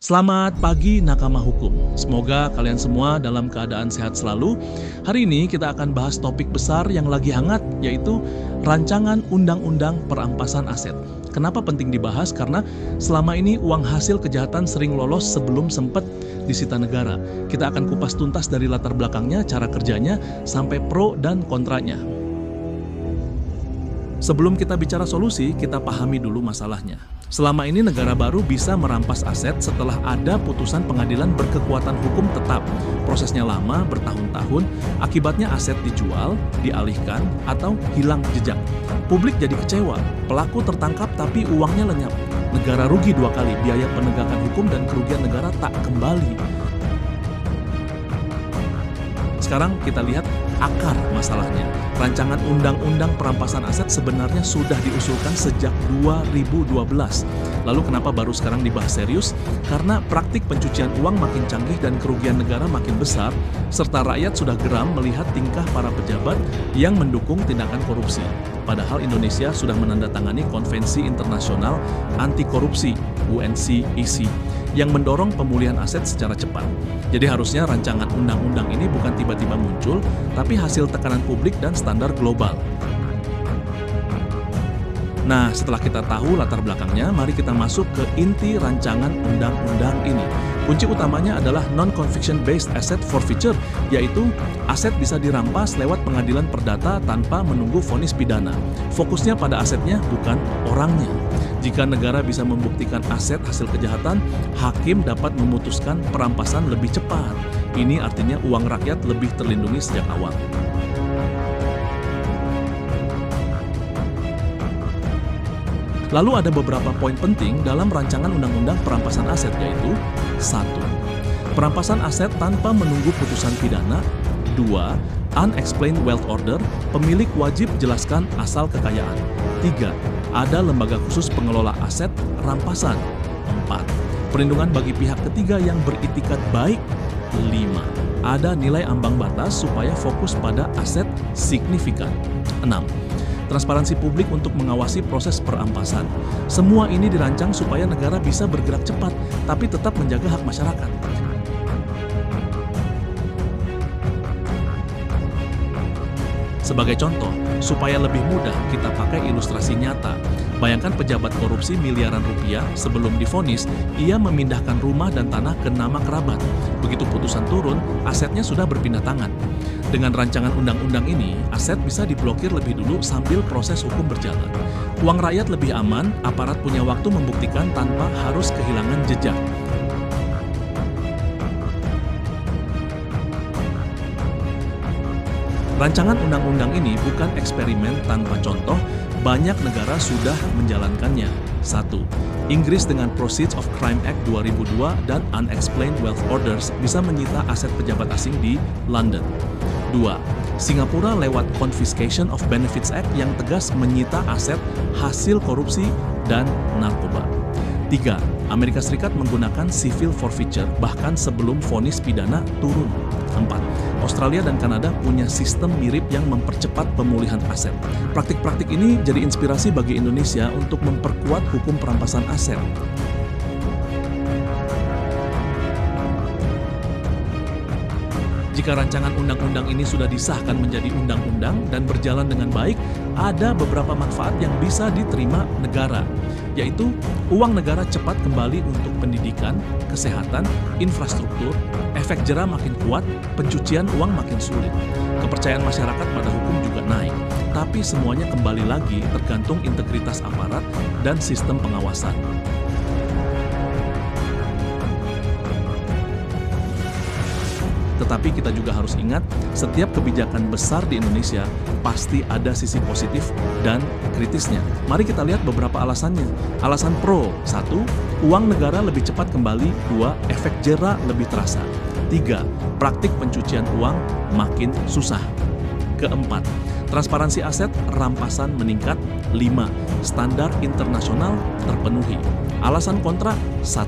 Selamat pagi nakama hukum. Semoga kalian semua dalam keadaan sehat selalu. Hari ini kita akan bahas topik besar yang lagi hangat, yaitu rancangan undang-undang perampasan aset. Kenapa penting dibahas? Karena selama ini uang hasil kejahatan sering lolos sebelum sempat disita negara. Kita akan kupas tuntas dari latar belakangnya, cara kerjanya, sampai pro dan kontranya. Sebelum kita bicara solusi, kita pahami dulu masalahnya. Selama ini negara baru bisa merampas aset setelah ada putusan pengadilan berkekuatan hukum tetap. Prosesnya lama, bertahun-tahun, akibatnya aset dijual, dialihkan, atau hilang jejak. Publik jadi kecewa, pelaku tertangkap tapi uangnya lenyap. Negara rugi 2 kali, biaya penegakan hukum dan kerugian negara tak kembali. Sekarang kita lihat akar masalahnya. Rancangan undang-undang perampasan aset sebenarnya sudah diusulkan sejak 2012. Lalu kenapa baru sekarang dibahas serius? Karena praktik pencucian uang makin canggih dan kerugian negara makin besar, serta rakyat sudah geram melihat tingkah para pejabat yang mendukung tindakan korupsi. Padahal Indonesia sudah menandatangani Konvensi Internasional Anti Korupsi (UNCEC) yang mendorong pemulihan aset secara cepat. Jadi harusnya rancangan undang-undang ini bukan tiba-tiba muncul, tapi hasil tekanan publik dan standar global. Nah, setelah kita tahu latar belakangnya, mari kita masuk ke inti rancangan undang-undang ini. Kunci utamanya adalah non-conviction based asset forfeiture, yaitu aset bisa dirampas lewat pengadilan perdata tanpa menunggu vonis pidana. Fokusnya pada asetnya, bukan orangnya. Jika negara bisa membuktikan aset hasil kejahatan, hakim dapat memutuskan perampasan lebih cepat. Ini artinya uang rakyat lebih terlindungi sejak awal. Lalu ada beberapa poin penting dalam rancangan undang-undang perampasan aset, yaitu 1. Perampasan aset tanpa menunggu putusan pidana. 2. Unexplained wealth order, pemilik wajib jelaskan asal kekayaan. 3. Ada lembaga khusus pengelola aset rampasan. 4. Perlindungan bagi pihak ketiga yang beritikat baik. 5. Ada nilai ambang batas supaya fokus pada aset signifikan. 6. Transparansi publik untuk mengawasi proses perampasan. Semua ini dirancang supaya negara bisa bergerak cepat, tapi tetap menjaga hak masyarakat. Sebagai contoh, supaya lebih mudah kita pakai ilustrasi nyata. Bayangkan pejabat korupsi miliaran rupiah sebelum divonis, ia memindahkan rumah dan tanah ke nama kerabat. Begitu putusan turun, asetnya sudah berpindah tangan. Dengan rancangan undang-undang ini, aset bisa diblokir lebih dulu sambil proses hukum berjalan. Uang rakyat lebih aman, aparat punya waktu membuktikan tanpa harus kehilangan jejak. Rancangan undang-undang ini bukan eksperimen tanpa contoh, banyak negara sudah menjalankannya. 1. Inggris dengan Proceeds of Crime Act 2002 dan Unexplained Wealth Orders bisa menyita aset pejabat asing di London. 2. Singapura lewat Confiscation of Benefits Act yang tegas menyita aset hasil korupsi dan narkoba. 3. Amerika Serikat menggunakan civil forfeiture bahkan sebelum vonis pidana turun. 4. Australia dan Kanada punya sistem mirip yang mempercepat pemulihan aset. Praktik-praktik ini jadi inspirasi bagi Indonesia untuk memperkuat hukum perampasan aset. Jika rancangan undang-undang ini sudah disahkan menjadi undang-undang dan berjalan dengan baik, ada beberapa manfaat yang bisa diterima negara, yaitu uang negara cepat kembali untuk pendidikan, kesehatan, infrastruktur, efek jera makin kuat, pencucian uang makin sulit. Kepercayaan masyarakat pada hukum juga naik, tapi semuanya kembali lagi tergantung integritas aparat dan sistem pengawasan. Tetapi kita juga harus ingat, setiap kebijakan besar di Indonesia pasti ada sisi positif dan kritisnya. Mari kita lihat beberapa alasannya. Alasan pro: 1. Uang negara lebih cepat kembali. 2. Efek jera lebih terasa. 3. Praktik pencucian uang makin susah. Keempat, transparansi aset rampasan meningkat. 5. Standar internasional terpenuhi. Alasan kontra: 1.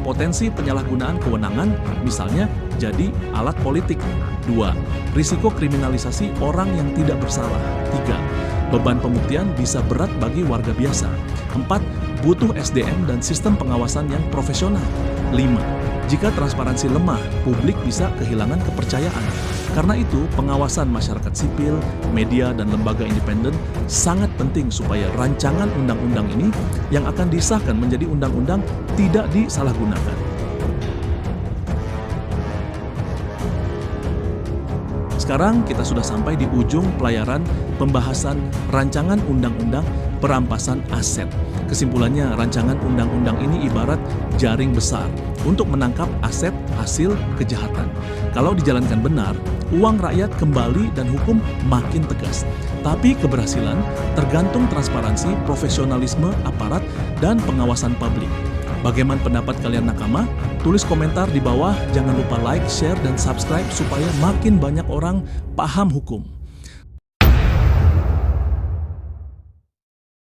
Potensi penyalahgunaan kewenangan, misalnya jadi alat politik. 2. Risiko kriminalisasi orang yang tidak bersalah. 3. Beban pembuktian bisa berat bagi warga biasa. 4. butuh SDM dan sistem pengawasan yang profesional. 5. Jika transparansi lemah, publik bisa kehilangan kepercayaan. Karena itu, pengawasan masyarakat sipil, media, dan lembaga independen sangat penting supaya rancangan undang-undang ini yang akan disahkan menjadi undang-undang tidak disalahgunakan. Sekarang kita sudah sampai di ujung pelayaran pembahasan rancangan undang-undang perampasan aset. Kesimpulannya, rancangan undang-undang ini ibarat jaring besar untuk menangkap aset hasil kejahatan. Kalau dijalankan benar, uang rakyat kembali dan hukum makin tegas. Tapi keberhasilan tergantung transparansi, profesionalisme aparat, dan pengawasan publik. Bagaimana pendapat kalian nakama? Tulis komentar di bawah, jangan lupa like, share, dan subscribe supaya makin banyak orang paham hukum.